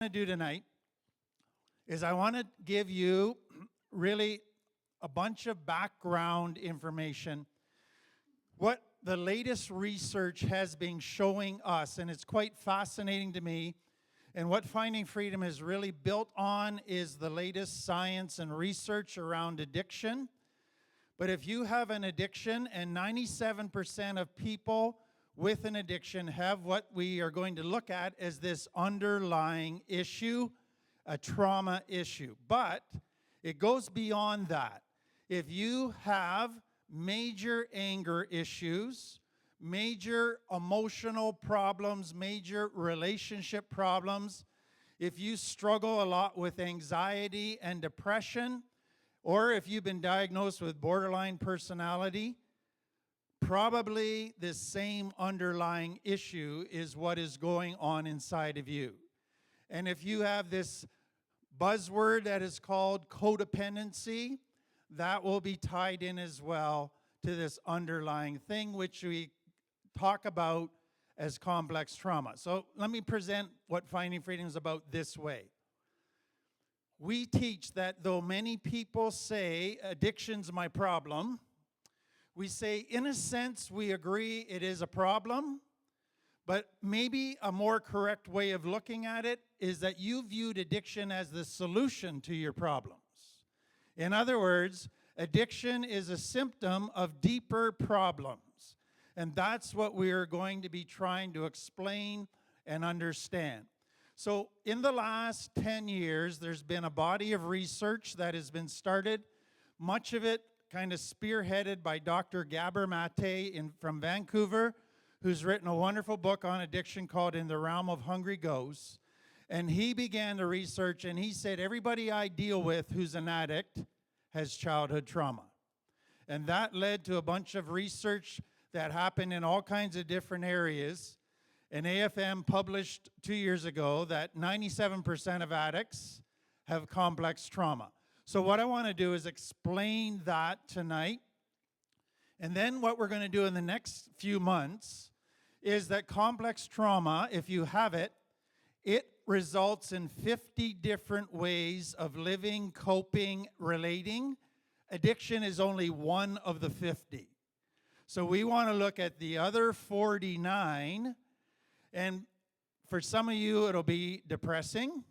To do tonight is I want to give you really a bunch of background information. What the latest research has been showing us, and it's quite fascinating to me, and what Finding Freedom is really built on is the latest science and research around addiction. But if you have an addiction, and 97% of people with an addiction have what we are going to look at as this underlying issue, a trauma issue. But it goes beyond that. If you have major anger issues, major emotional problems, major relationship problems, if you struggle a lot with anxiety and depression, or if you've been diagnosed with borderline personality, probably this same underlying issue is what is going on inside of you. And if you have this buzzword that is called codependency, that will be tied in as well to this underlying thing, which we talk about as complex trauma. So let me present what Finding Freedom is about this way. We teach that though many people say addiction's my problem, we say, in a sense, we agree it is a problem, but maybe a more correct way of looking at it is that you viewed addiction as the solution to your problems. In other words, addiction is a symptom of deeper problems, and that's what we are going to be trying to explain and understand. So in the last 10 years, there's been a body of research that has been started, much of it kind of spearheaded by Dr. Gabor Mate from Vancouver, who's written a wonderful book on addiction called In the Realm of Hungry Ghosts. And he began the research, and he said, everybody I deal with who's an addict has childhood trauma. And that led to a bunch of research that happened in all kinds of different areas. And AFM published 2 years ago that 97% of addicts have complex trauma. So what I want to do is explain that tonight. And then what we're going to do in the next few months is that complex trauma, if you have it, it results in 50 different ways of living, coping, relating. Addiction is only one of the 50. So we want to look at the other 49. And for some of you, it'll be depressing.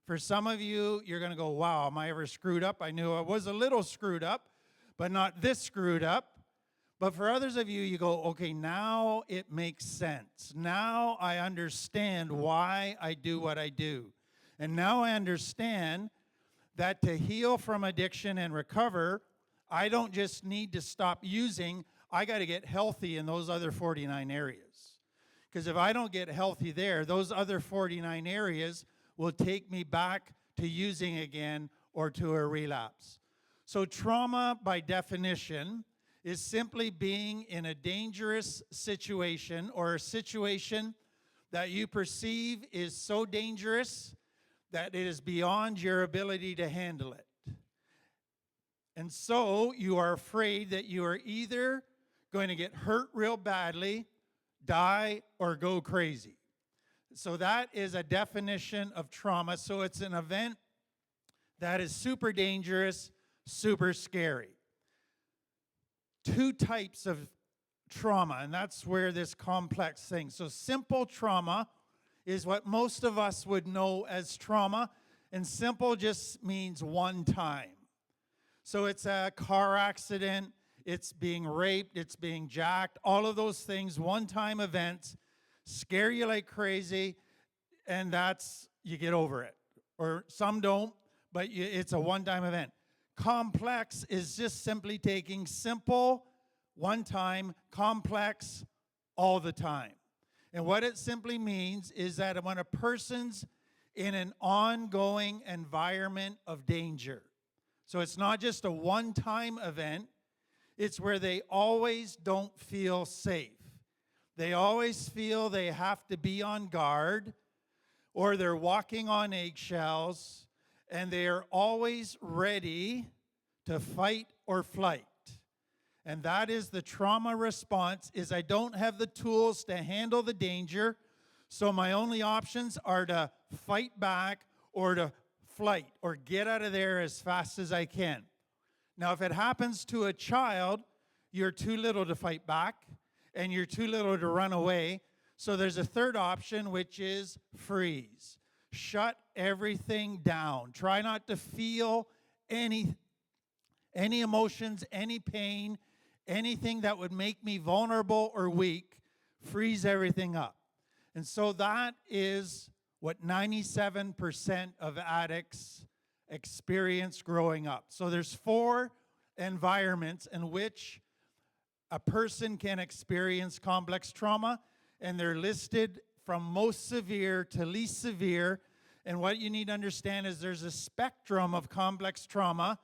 For some of you, you're going to go, wow, am I ever screwed up? I knew I was a little screwed up, but not this screwed up. But for others of you, you go, okay, now it makes sense. Now I understand why I do what I do. And now I understand that to heal from addiction and recover, I don't just need to stop using, I got to get healthy in those other 49 areas. Because if I don't get healthy there, those other 49 areas will take me back to using again or to a relapse. So trauma, by definition, is simply being in a dangerous situation or a situation that you perceive is so dangerous that it is beyond your ability to handle it. And so you are afraid that you are either going to get hurt real badly, die, or go crazy. So that is a definition of trauma. So it's an event that is super dangerous, super scary. Two types of trauma, and that's where this complex thing. So simple trauma is what most of us would know as trauma, and simple just means one time. So it's a car accident, it's being raped, it's being jacked, all of those things, one-time events, scare you like crazy, and that's, you get over it. Or some don't, but it's a one-time event. Complex is just simply taking simple, one time, complex, all the time. And what it simply means is that when a person's in an ongoing environment of danger, so it's not just a one-time event, it's where they always don't feel safe. They always feel they have to be on guard, or they're walking on eggshells, and they are always ready to fight or flight. And that is the trauma response, is I don't have the tools to handle the danger, So my only options are to fight back or to flight or get out of there as fast as I can. Now, if it happens to a child, you're too little to fight back and you're too little to run away. So there's a third option, which is freeze. Shut everything down. Try not to feel any emotions, any pain, anything that would make me vulnerable or weak. Freeze everything up. And so that is what 97% of addicts experience growing up. So there's 4 environments in which a person can experience complex trauma, and they're listed from most severe to least severe. And what you need to understand is there's a spectrum of complex trauma,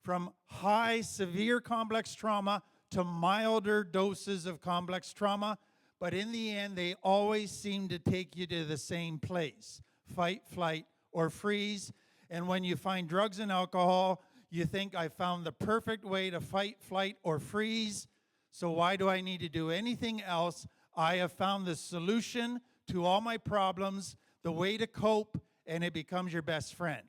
from high, severe complex trauma to milder doses of complex trauma. But in the end, they always seem to take you to the same place: fight, flight, or freeze. And when you find drugs and alcohol, you think, I found the perfect way to fight, flight, or freeze. So why do I need to do anything else? I have found the solution to all my problems, the way to cope, and it becomes your best friend.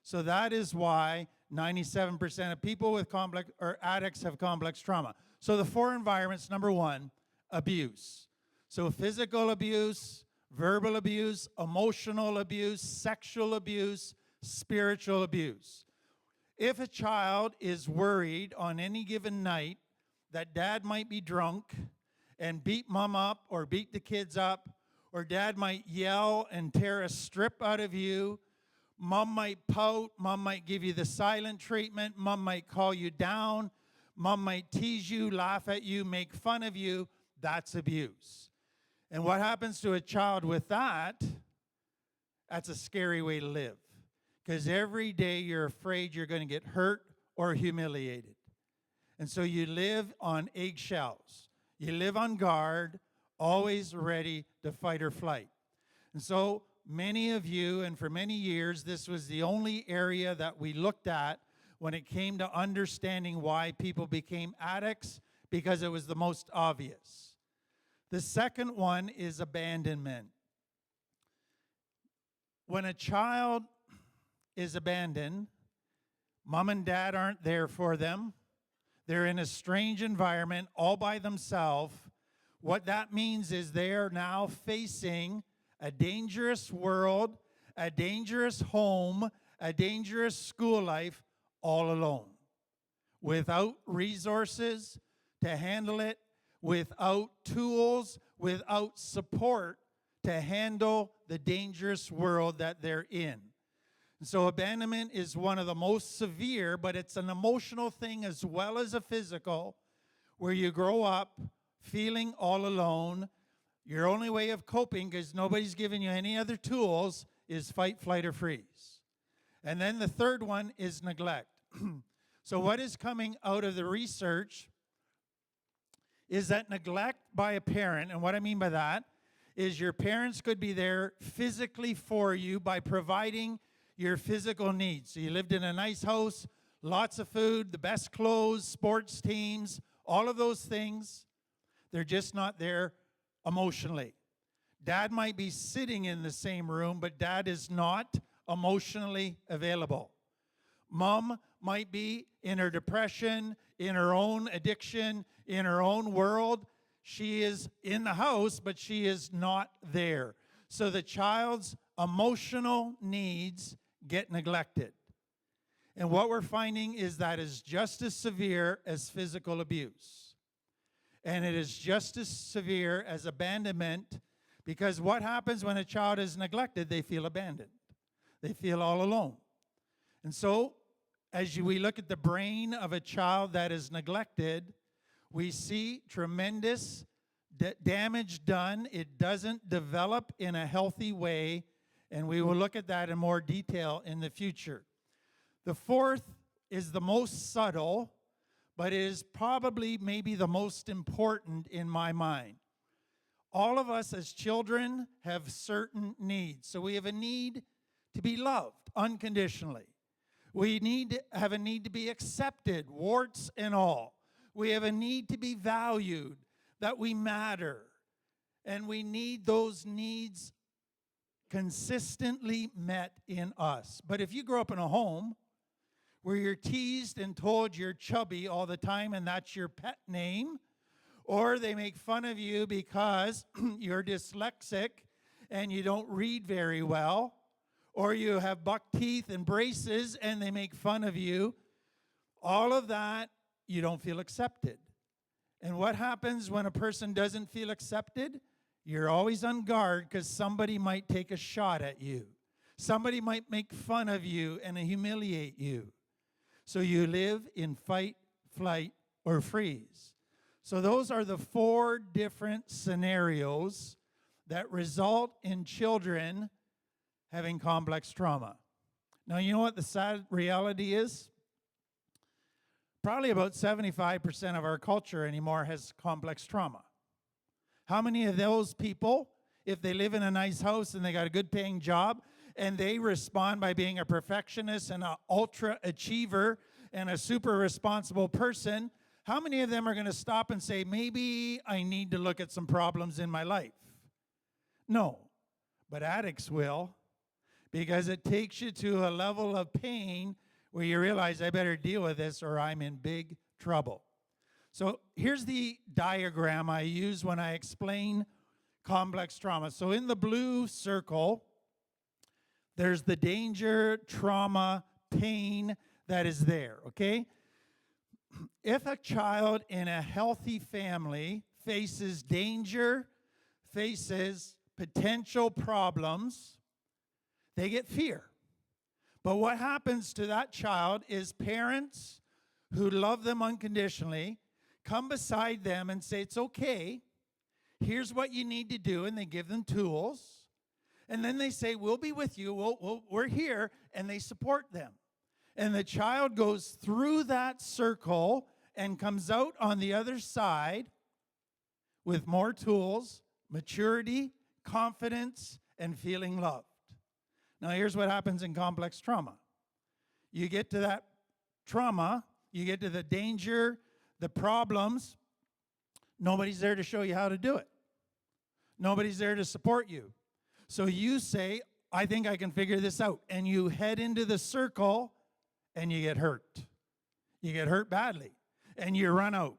So that is why 97% of people with complex or addicts have complex trauma. So the 4 environments: number 1, abuse. So physical abuse, verbal abuse, emotional abuse, sexual abuse, spiritual abuse. If a child is worried on any given night that dad might be drunk and beat mom up or beat the kids up, or dad might yell and tear a strip out of you, mom might pout, mom might give you the silent treatment, mom might call you down, mom might tease you, laugh at you, make fun of you, that's abuse. And what happens to a child with that? That's a scary way to live. Because every day you're afraid you're going to get hurt or humiliated. And so you live on eggshells. You live on guard, always ready to fight or flight. And so many of you, and for many years, this was the only area that we looked at when it came to understanding why people became addicts, because it was the most obvious. The second one is abandonment. When a child is abandoned, mom and dad aren't there for them. They're in a strange environment all by themselves. What that means is they are now facing a dangerous world, a dangerous home, a dangerous school life all alone, without resources to handle it, without tools, without support to handle the dangerous world that they're in. So abandonment is one of the most severe, but it's an emotional thing as well as a physical, where you grow up feeling all alone. Your only way of coping, because nobody's giving you any other tools, is fight, flight, or freeze. And then the third one is neglect. So what is coming out of the research is that neglect by a parent, and what I mean by that is your parents could be there physically for you by providing your physical needs. So you lived in a nice house, lots of food, the best clothes, sports teams, all of those things. They're just not there emotionally. Dad might be sitting in the same room, but dad is not emotionally available. Mom might be in her depression, in her own addiction, in her own world. She is in the house, but she is not there. So the child's emotional needs get neglected. And what we're finding is that is just as severe as physical abuse. And it is just as severe as abandonment, because what happens when a child is neglected? They feel abandoned. They feel all alone. And so, as we look at the brain of a child that is neglected, we see tremendous damage done. It doesn't develop in a healthy way, and we will look at that in more detail in the future. The fourth is the most subtle, but it is probably maybe the most important in my mind. All of us as children have certain needs. So we have a need to be loved unconditionally. We have a need to be accepted, warts and all. We have a need to be valued, that we matter. And we need those needs consistently met in us. But if you grow up in a home where you're teased and told you're chubby all the time and that's your pet name, or they make fun of you because you're dyslexic and you don't read very well, or you have buck teeth and braces and they make fun of you, all of that, you don't feel accepted. And what happens when a person doesn't feel accepted? You're always on guard because somebody might take a shot at you. Somebody might make fun of you and humiliate you. So you live in fight, flight, or freeze. So those are the 4 different scenarios that result in children having complex trauma. Now, you know what the sad reality is? Probably about 75% of our culture anymore has complex trauma. How many of those people, if they live in a nice house and they got a good paying job, and they respond by being a perfectionist and an ultra achiever and a super responsible person, how many of them are going to stop and say, maybe I need to look at some problems in my life? No, but addicts will, because it takes you to a level of pain where you realize I better deal with this or I'm in big trouble. So here's the diagram I use when I explain complex trauma. So in the blue circle, there's the danger, trauma, pain that is there, okay? If a child in a healthy family faces danger, faces potential problems, they get fear. But what happens to that child is parents who love them unconditionally come beside them and say, it's okay, here's what you need to do, and they give them tools. And then they say, we'll be with you, we're here, and they support them. And the child goes through that circle and comes out on the other side with more tools, maturity, confidence, and feeling loved. Now, here's what happens in complex trauma. You get to that trauma, you get to the danger, the problems, nobody's there to show you how to do it. Nobody's there to support you. So you say, I think I can figure this out. And you head into the circle and you get hurt. You get hurt badly and you run out.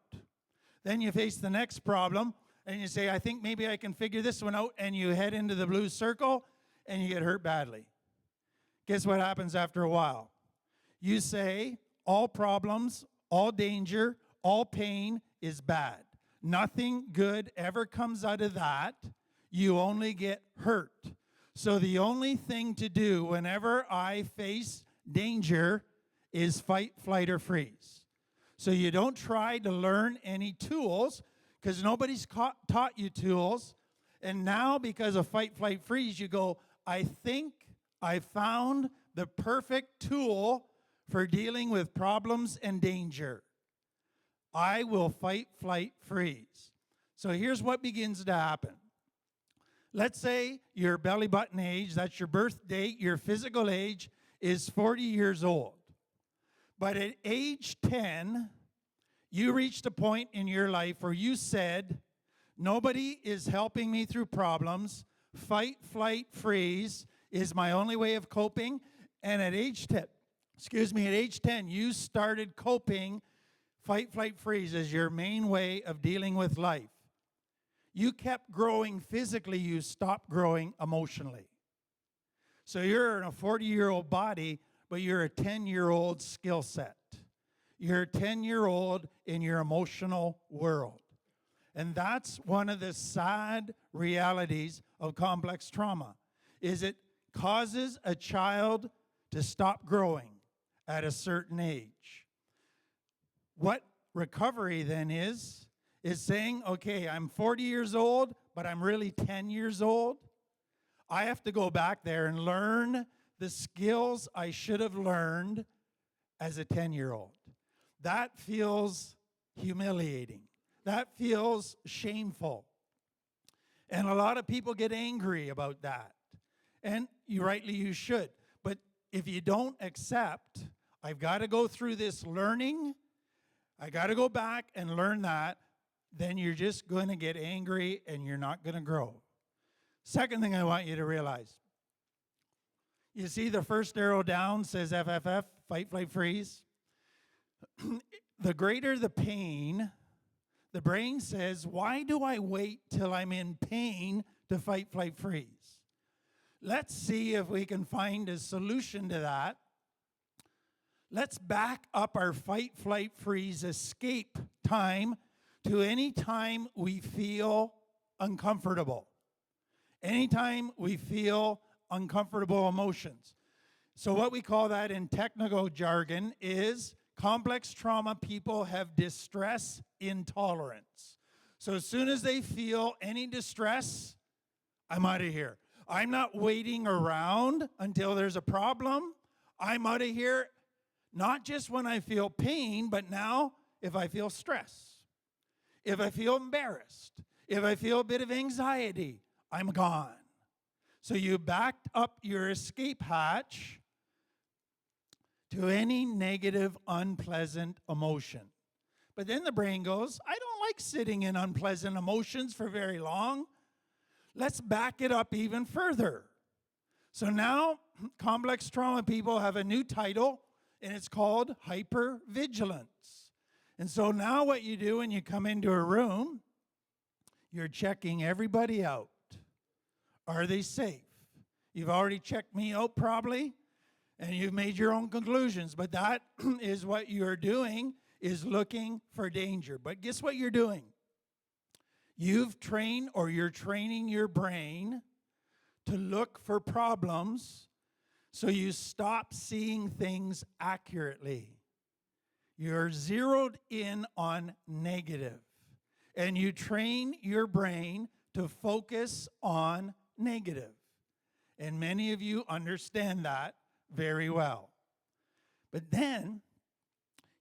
Then you face the next problem and you say, I think maybe I can figure this one out. And you head into the blue circle and you get hurt badly. Guess what happens after a while? You say, all problems, all danger, all pain is bad. Nothing good ever comes out of that. You only get hurt. So the only thing to do whenever I face danger is fight, flight, or freeze. So you don't try to learn any tools because nobody's taught you tools. And now because of fight, flight, freeze, you go, I think I found the perfect tool for dealing with problems and danger. I will fight, flight, freeze. So here's what begins to happen. Let's say your belly button age, that's your birth date, your physical age is 40 years old. But at age 10, you reached a point in your life where you said, nobody is helping me through problems. Fight, flight, freeze is my only way of coping. And at age 10, you started coping fight, flight, freeze as your main way of dealing with life. You kept growing physically, you stopped growing emotionally. So you're in a 40-year-old body, but you're a 10-year-old skill set. You're a 10-year-old in your emotional world. And that's one of the sad realities of complex trauma, is it causes a child to stop growing at a certain age. What recovery then is saying, okay, I'm 40 years old, but I'm really 10 years old. I have to go back there and learn the skills I should have learned as a 10-year-old. That feels humiliating. That feels shameful. And a lot of people get angry about that. And you should. But if you don't accept, I've got to go through this learning, I got to go back and learn that, then you're just going to get angry and you're not going to grow. Second thing I want you to realize, you see the first arrow down says FFF, fight, flight, freeze. The greater the pain, the brain says, why do I wait till I'm in pain to fight, flight, freeze? Let's see if we can find a solution to that. Let's back up our fight, flight, freeze escape time to any time we feel uncomfortable. Anytime we feel uncomfortable emotions. So what we call that in technical jargon is complex trauma people have distress intolerance. So as soon as they feel any distress, I'm out of here. I'm not waiting around until there's a problem. I'm out of here, not just when I feel pain, but now if I feel stress, if I feel embarrassed, if I feel a bit of anxiety, I'm gone. So you backed up your escape hatch to any negative, unpleasant emotion. But then the brain goes, I don't like sitting in unpleasant emotions for very long. Let's back it up even further. So now complex trauma people have a new title, and it's called hypervigilance. And so now what you do when you come into a room, you're checking everybody out. Are they safe? You've already checked me out probably, and you've made your own conclusions. But that is what you're doing, is looking for danger. But guess what you're doing? You've trained, or you're training your brain to look for problems so you stop seeing things accurately. You're zeroed in on negative, and you train your brain to focus on negative. And many of you understand that very well. But then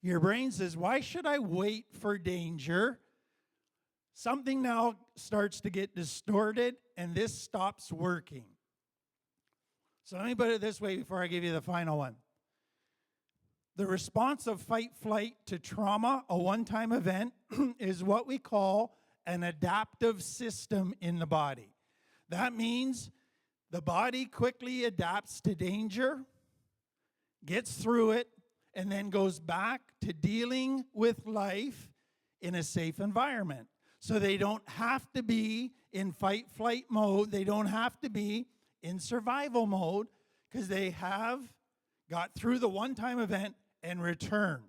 your brain says, why should I wait for danger? Something now starts to get distorted, and this stops working. So let me put it this way before I give you the final one. The response of fight, flight to trauma, a one-time event, is what we call an adaptive system in the body. That means the body quickly adapts to danger, gets through it, and then goes back to dealing with life in a safe environment. So they don't have to be in fight-flight mode. They don't have to be in survival mode because they have got through the one-time event and returned.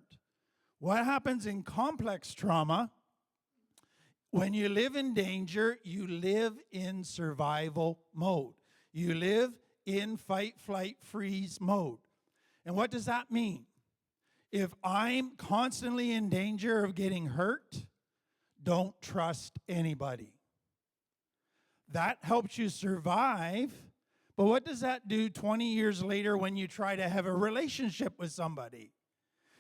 What happens in complex trauma? When you live in danger, you live in survival mode. You live in fight, flight, freeze mode. And what does that mean? If I'm constantly in danger of getting hurt, don't trust anybody. That helps you survive, but what does that do 20 years later when you try to have a relationship with somebody?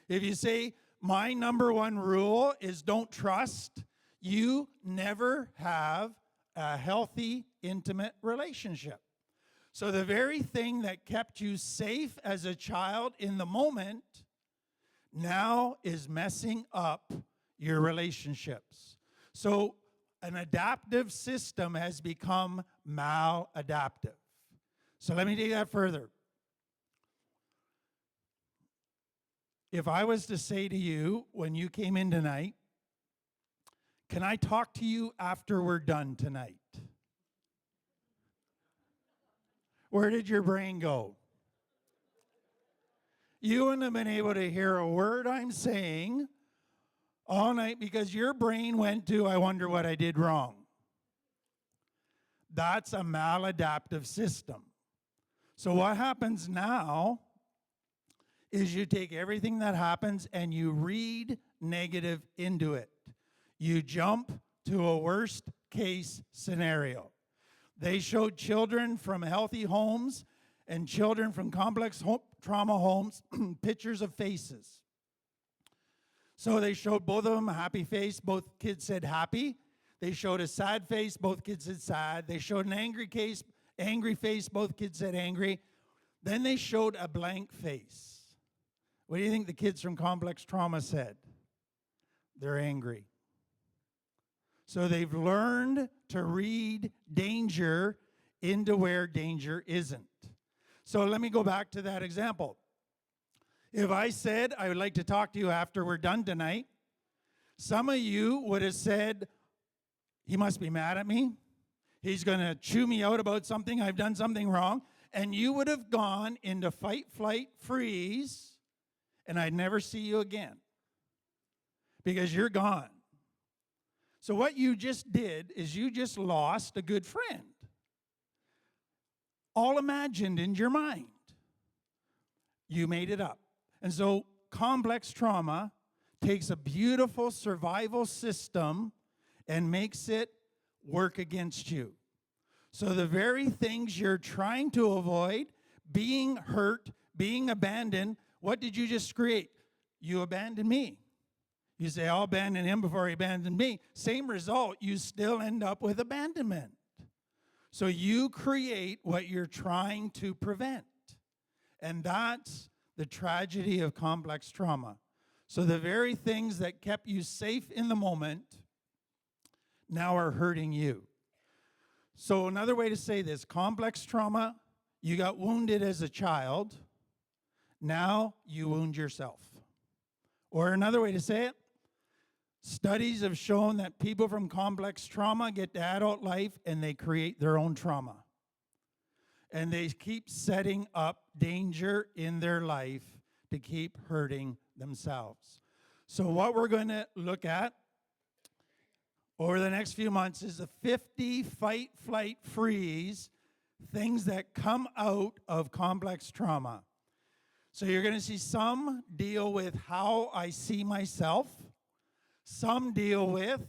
If you say, my number one rule is don't trust, you never have a healthy, intimate relationship. So the very thing that kept you safe as a child in the moment now is messing up your relationships. So an adaptive system has become maladaptive. So let me take that further. If I was to say to you when you came in tonight, can I talk to you after we're done tonight? Where did your brain go? You wouldn't have been able to hear a word I'm saying all night because your brain went to, I wonder what I did wrong. That's a maladaptive system. So what happens now is you take everything that happens and you read negative into it. You jump to a worst case scenario. They showed children from healthy homes and children from complex trauma homes pictures of faces. So they showed both of them a happy face. Both kids said happy. They showed a sad face. Both kids said sad. They showed an angry face. Both kids said angry. Then they showed a blank face. What do you think the kids from complex trauma said? They're angry. So they've learned to read danger into where danger isn't. So let me go back to that example. If I said I would like to talk to you after we're done tonight, some of you would have said, he must be mad at me. He's going to chew me out about something. I've done something wrong. And you would have gone into fight, flight, freeze, and I'd never see you again because you're gone. So what you just did is you just lost a good friend. All imagined in your mind. You made it up. And so complex trauma takes a beautiful survival system and makes it work against you. So the very things you're trying to avoid, being hurt, being abandoned, what did you just create? You abandoned me. You say, I'll abandon him before he abandoned me. Same result, you still end up with abandonment. So you create what you're trying to prevent. And that's the tragedy of complex trauma. So the very things that kept you safe in the moment now are hurting you. So another way to say this, complex trauma, you got wounded as a child. Now you wound yourself. Or another way to say it, studies have shown that people from complex trauma get to adult life and they create their own trauma. And they keep setting up danger in their life to keep hurting themselves. So what we're going to look at over the next few months is the 50 fight, flight, freeze, things that come out of complex trauma. So you're going to see some deal with how I see myself. Some deal with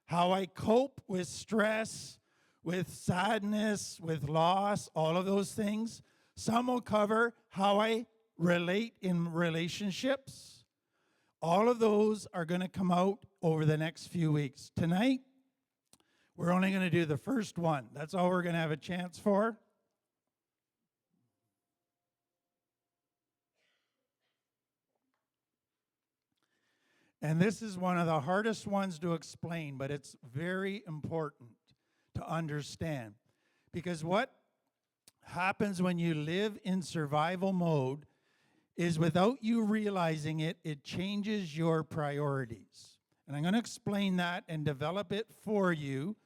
how I cope with stress, with sadness, with loss, all of those things. Some will cover how I relate in relationships. All of those are going to come out over the next few weeks. Tonight, we're only going to do the first one. That's all we're going to have a chance for. And this is one of the hardest ones to explain, but it's very important to understand. Because what happens when you live in survival mode is without you realizing it, it changes your priorities. And I'm going to explain that and develop it for you.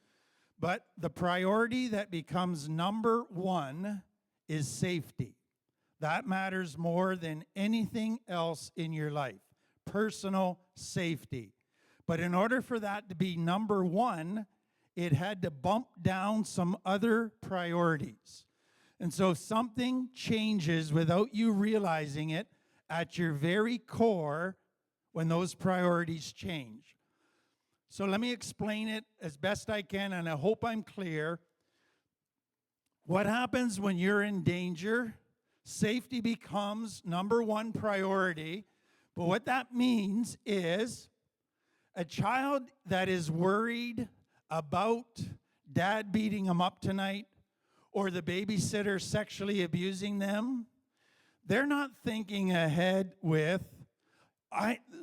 But the priority that becomes number one is safety. That matters more than anything else in your life. Personal safety. But in order for that to be number one, it had to bump down some other priorities. And so something changes without you realizing it at your very core when those priorities change. So let me explain it as best I can, and I hope I'm clear. What happens when you're in danger? Safety becomes number one priority. But what that means is a child that is worried about dad beating them up tonight or the babysitter sexually abusing them, they're not thinking ahead with,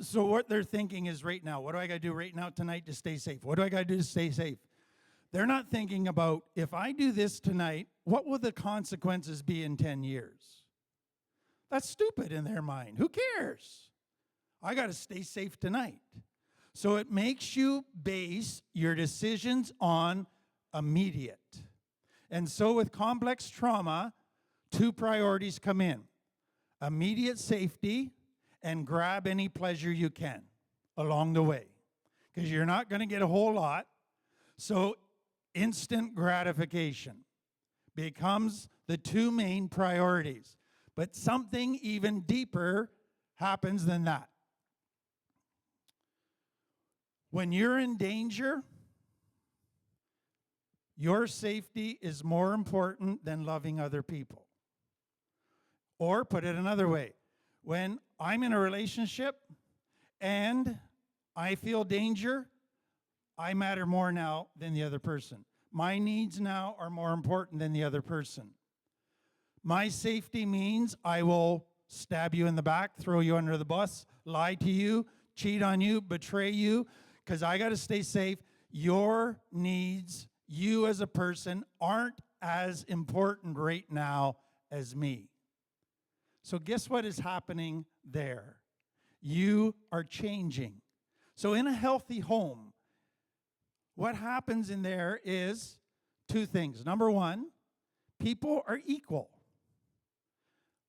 so what they're thinking is right now, what do I got to do right now tonight to stay safe? What do I got to do to stay safe? They're not thinking about, if I do this tonight, what will the consequences be in 10 years? That's stupid in their mind. Who cares? I got to stay safe tonight. So it makes you base your decisions on immediate. And so with complex trauma, two priorities come in. Immediate safety and grab any pleasure you can along the way. Because you're not going to get a whole lot. So instant gratification becomes the two main priorities. But something even deeper happens than that. When you're in danger, your safety is more important than loving other people. Or put it another way, when I'm in a relationship and I feel danger, I matter more now than the other person. My needs now are more important than the other person. My safety means I will stab you in the back, throw you under the bus, lie to you, cheat on you, betray you, because I got to stay safe. your needs, you as a person, aren't as important right now as me. So guess what is happening there? You are changing. So in a healthy home, what happens in there is two things. Number one, people are equal.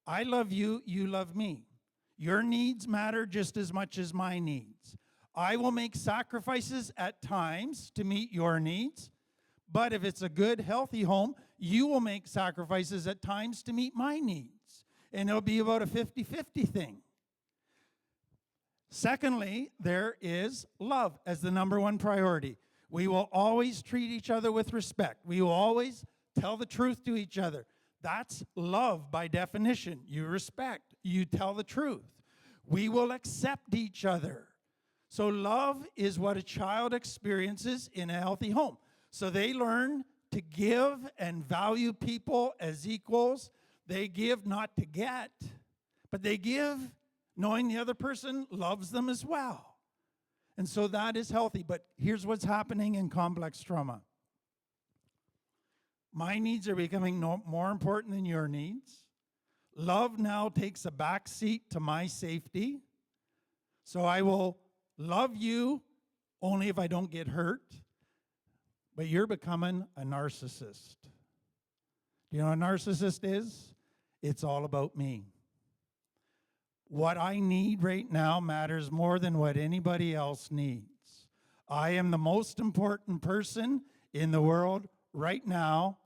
I love you, you love me. Your needs matter just as much as my needs. I will make sacrifices at times to meet your needs, but if it's a good, healthy home, you will make sacrifices at times to meet my needs. And it'll be about a 50-50 thing. Secondly, there is love as the number one priority. We will always treat each other with respect. We will always tell the truth to each other. That's love by definition. You respect. You tell the truth. We will accept each other. So love is what a child experiences in a healthy home. So they learn to give and value people as equals. They give not to get, but they give knowing the other person loves them as well. And so that is healthy. But here's what's happening in complex trauma. My needs are becoming more important than your needs. Love now takes a back seat to my safety. So I will love you only if I don't get hurt. But you're becoming a narcissist. Do you know what a narcissist is? It's all about me. What I need right now matters more than what anybody else needs. I am the most important person in the world right now,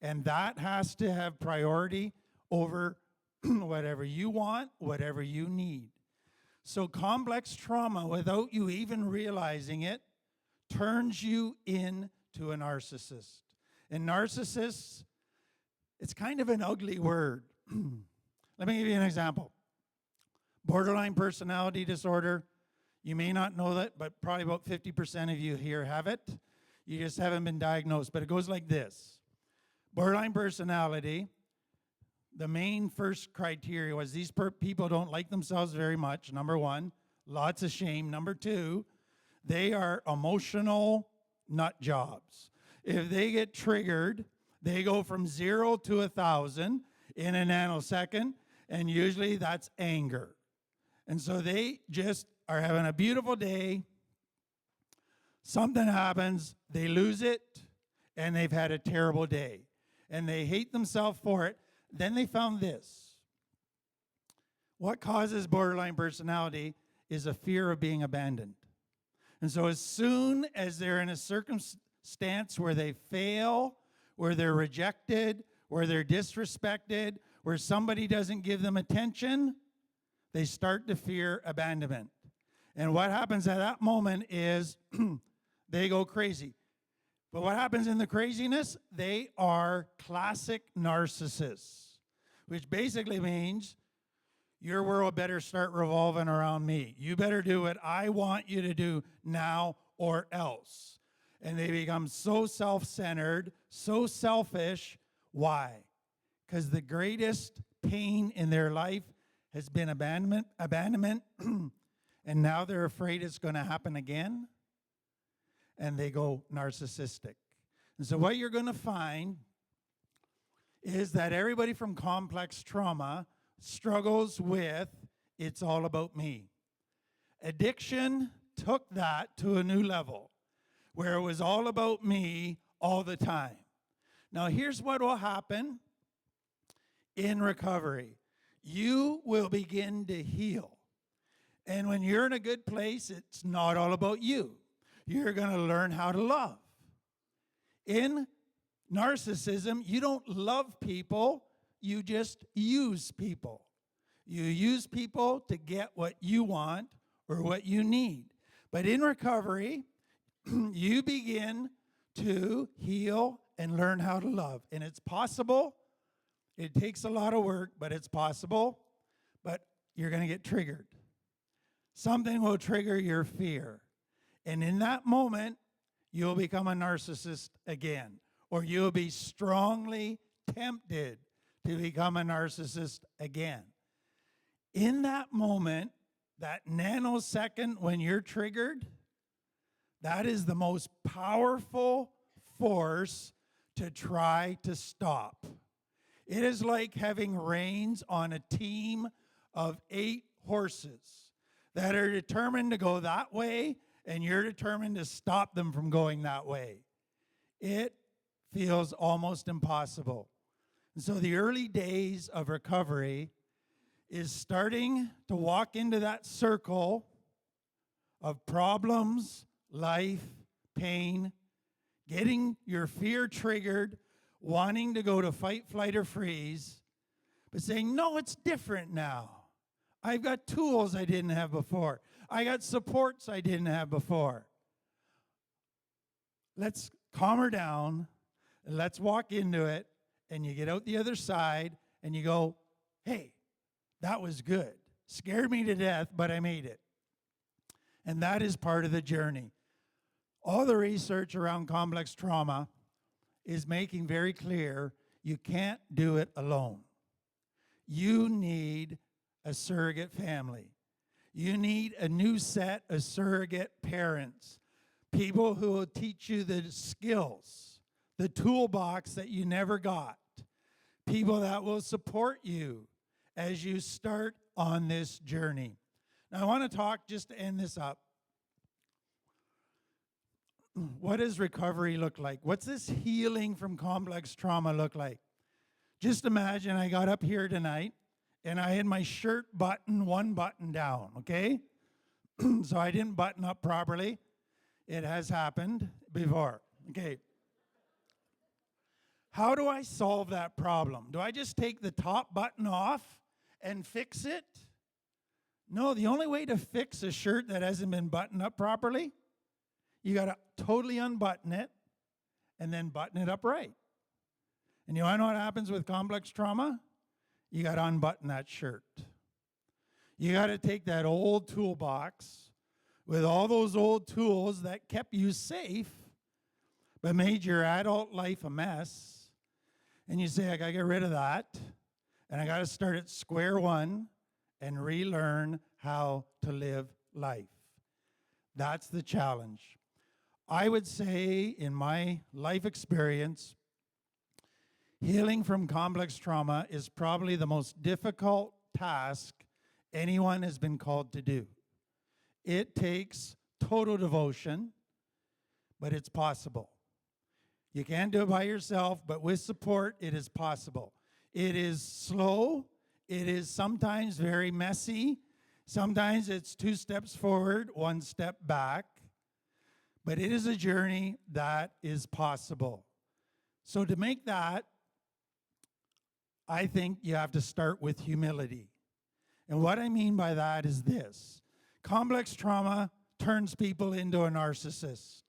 and that has to have priority over whatever you want, whatever you need. So complex trauma, without you even realizing it, turns you into a narcissist. And narcissists, it's kind of an ugly word. Let me give you an example. Borderline personality disorder. You may not know that, but probably about 50% of you here have it. You just haven't been diagnosed. But it goes like this. Borderline personality, the main first criteria was these people don't like themselves very much, number one. Lots of shame. Number two, they are emotional nut jobs. If they get triggered, they go from 0 to 1,000 in a nanosecond, and usually that's anger. And so they just are having a beautiful day. Something happens, they lose it, and they've had a terrible day. And they hate themselves for it. Then they found this. What causes borderline personality is a fear of being abandoned. And so as soon as they're in a circumstance where they fail, where they're rejected, where they're disrespected, where somebody doesn't give them attention, they start to fear abandonment. And what happens at that moment is they go crazy. But what happens in the craziness? They are classic narcissists, which basically means your world better start revolving around me. You better do what I want you to do now or else. And they become so self-centered, so selfish. Why? Because the greatest pain in their life has been abandonment, and now they're afraid it's going to happen again, and they go narcissistic. And so what you're going to find is that everybody from complex trauma struggles with, it's all about me. Addiction took that to a new level, where it was all about me all the time. Now, here's what will happen in recovery. You will begin to heal. And when you're in a good place, it's not all about you. You're going to learn how to love. In narcissism, you don't love people, you just use people. You use people to get what you want or what you need. But in recovery, you begin to heal and learn how to love. And it's possible. It takes a lot of work, but it's possible. But you're going to get triggered. Something will trigger your fear. And in that moment, you'll become a narcissist again. Or you'll be strongly tempted to become a narcissist again. In that moment, that nanosecond when you're triggered, That is the most powerful force to try to stop. It is like having reins on a team of 8 horses that are determined to go that way, and you're determined to stop them from going that way. It feels almost impossible. And so the early days of recovery is starting to walk into that circle of problems, life, pain, getting your fear triggered, wanting to go to fight, flight, or freeze, but saying, no, it's different now. I've got tools I didn't have before. I got supports I didn't have before. Let's calm her down, and let's walk into it, and you get out the other side, and you go, hey, that was good. Scared me to death, but I made it. And that is part of the journey. All the research around complex trauma is making very clear you can't do it alone. You need a surrogate family. You need a new set of surrogate parents, people who will teach you the skills, the toolbox that you never got, people that will support you as you start on this journey. Now, I want to talk, just to end this up, what does recovery look like? What's this healing from complex trauma look like? Just imagine I got up here tonight and I had my shirt button, one button down, okay? So I didn't button up properly. It has happened before, okay? How do I solve that problem? Do I just take the top button off and fix it? No, the only way to fix a shirt that hasn't been buttoned up properly, you got to totally unbutton it and then button it up right. And you want to know what happens with complex trauma? You got to unbutton that shirt. You got to take that old toolbox with all those old tools that kept you safe but made your adult life a mess. And you say, I got to get rid of that. And I got to start at square one and relearn how to live life. That's the challenge. I would say, in my life experience, healing from complex trauma is probably the most difficult task anyone has been called to do. It takes total devotion, but it's possible. You can't do it by yourself, but with support, it is possible. It is slow. It is sometimes very messy. Sometimes it's 2 steps forward, 1 step back. But it is a journey that is possible. So to make that, I think you have to start with humility. And what I mean by that is this. Complex trauma turns people into a narcissist.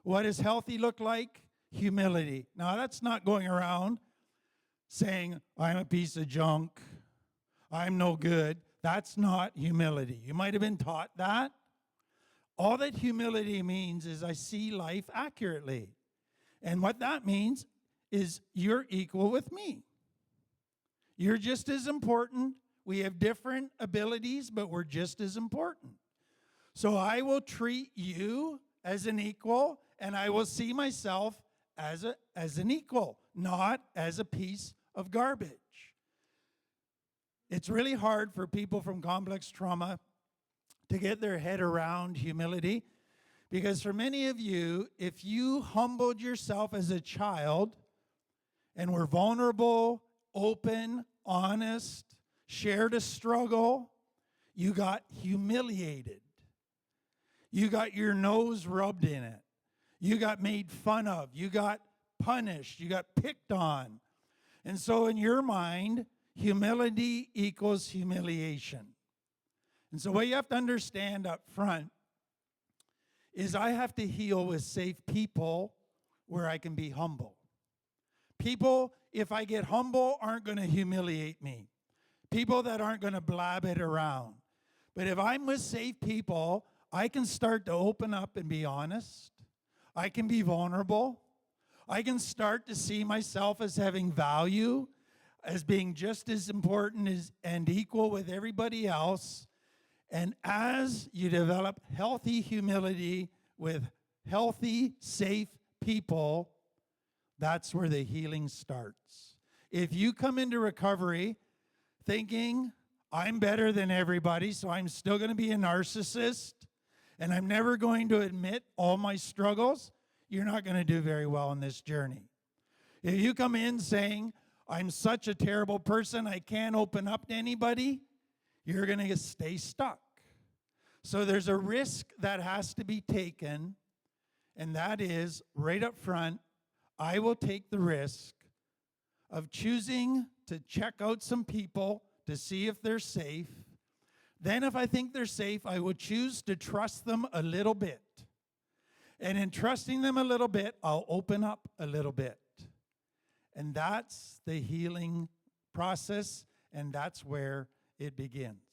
What does healthy look like? Humility. Now, that's not going around saying, I'm a piece of junk, I'm no good. That's not humility. You might have been taught that. All that humility means is I see life accurately. And what that means is you're equal with me. You're just as important. We have different abilities, but we're just as important. So I will treat you as an equal, and I will see myself as an equal, not as a piece of garbage. It's really hard for people from complex trauma to get their head around humility, because for many of you, if you humbled yourself as a child and were vulnerable, open, honest, shared a struggle, you got humiliated. You got your nose rubbed in it. You got made fun of. You got punished. You got picked on. And so in your mind, humility equals humiliation. And so what you have to understand up front is I have to heal with safe people where I can be humble. People, if I get humble, aren't going to humiliate me. People that aren't going to blab it around. But if I'm with safe people, I can start to open up and be honest. I can be vulnerable. I can start to see myself as having value, as being just as important as and equal with everybody else. And as you develop healthy humility with healthy, safe people, that's where the healing starts. If you come into recovery thinking, I'm better than everybody, so I'm still going to be a narcissist, and I'm never going to admit all my struggles, you're not going to do very well in this journey. If you come in saying, I'm such a terrible person, I can't open up to anybody, you're going to stay stuck. So there's a risk that has to be taken, and that is, right up front, I will take the risk of choosing to check out some people to see if they're safe. Then if I think they're safe, I will choose to trust them a little bit. And in trusting them a little bit, I'll open up a little bit. And that's the healing process, and that's where it begins.